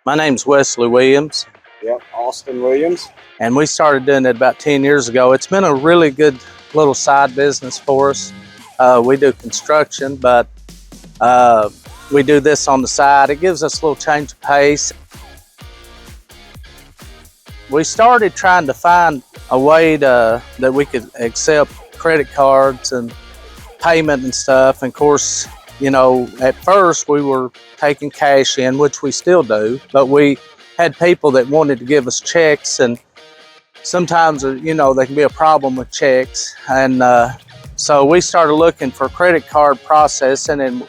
My name's Wesley Williams. Yep, Austin Williams. And we started doing it about 10 years ago. It's been a really good little side business for us. We do construction, but we do this on the side. It gives us a little change of pace. We started trying to find a way that we could accept credit cards and payment and stuff. And of course, you know, at first we were taking cash in, which we still do, but we had people that wanted to give us checks, and sometimes, you know, there can be a problem with checks. And so we started looking for credit card processing, and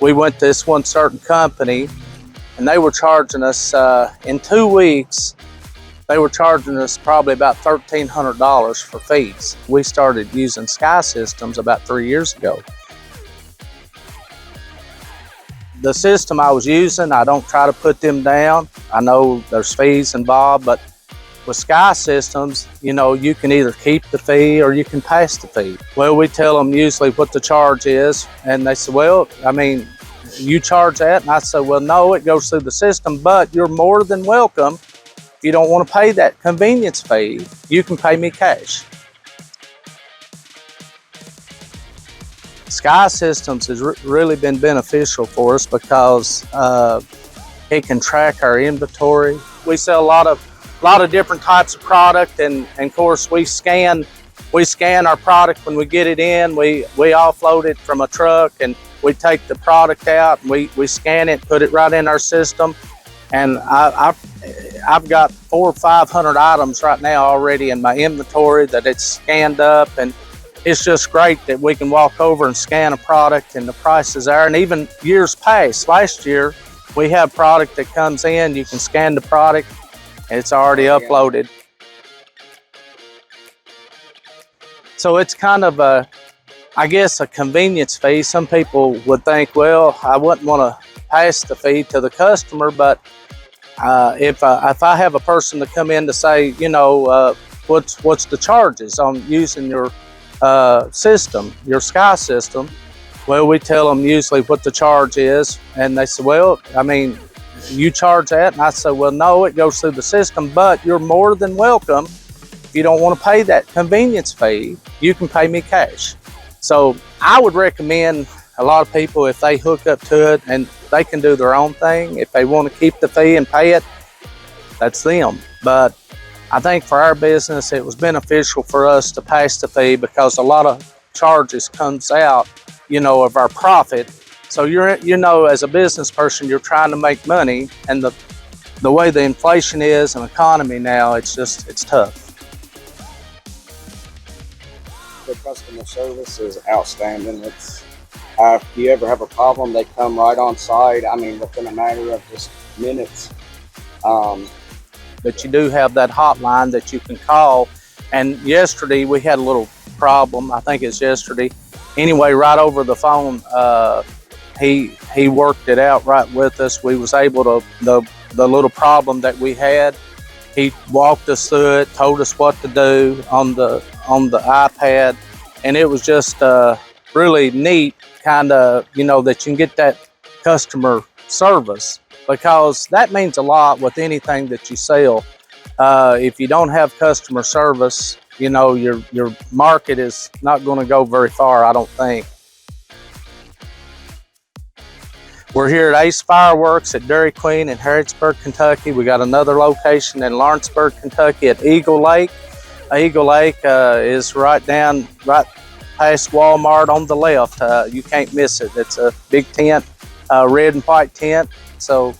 we went to this one certain company, and they were charging us in 2 weeks. They were charging us probably about $1,300 for fees. We started using Systemz about 3 years ago. The system I was using, I don't try to put them down. I know there's fees involved, but with Systemz, you know, you can either keep the fee or you can pass the fee. Well, we tell them usually what the charge is, and they say, well, I mean, you charge that? And I say, well, no, it goes through the system, but you're more than welcome. If you don't want to pay that convenience fee, you can pay me cash. Systemz has really been beneficial for us because it can track our inventory. We sell a lot of different types of product, and of course we scan our product when we get it in. We offload it from a truck, and we take the product out, and we scan it, put it right in our system. And I've got 400 or 500 items right now already in my inventory that it's scanned up, and it's just great that we can walk over and scan a product and the price is there. And even years past, last year, we have product that comes in, you can scan the product and it's already uploaded. So it's kind of I guess a convenience fee. Some people would think, well, I wouldn't want to pass the fee to the customer, but if I have a person to come in to say, you know, what's the charges on using your system, your Systemz, well, we tell them usually what the charge is, and they say, well, I mean, you charge that? And I say, well, no, it goes through the system, but you're more than welcome. If you don't want to pay that convenience fee, you can pay me cash. So I would recommend a lot of people, if they hook up to it, and they can do their own thing. If they want to keep the fee and pay it, that's them. But I think for our business, it was beneficial for us to pass the fee because a lot of charges comes out, you know, of our profit. So you know, as a business person, you're trying to make money, and the way the inflation is and economy now, it's tough. The customer service is outstanding. It's if you ever have a problem, they come right on site. I mean, within a matter of just minutes. But you do have that hotline that you can call. And yesterday we had a little problem. I think it's yesterday. Anyway, right over the phone, he worked it out right with us. We was able to, the little problem that we had, he walked us through it, told us what to do on the iPad, and it was just really neat, kind of, you know, that you can get that customer service, because that means a lot with anything that you sell. If you don't have customer service, you know, your market is not going to go very far, I don't think. We're here at Ace Fireworks at Dairy Queen in Harrodsburg, Kentucky. We got another location in Lawrenceburg, Kentucky at Eagle Lake. Eagle Lake is right past Walmart on the left. You can't miss it. It's a big tent, red and white tent. So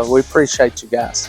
we appreciate you guys.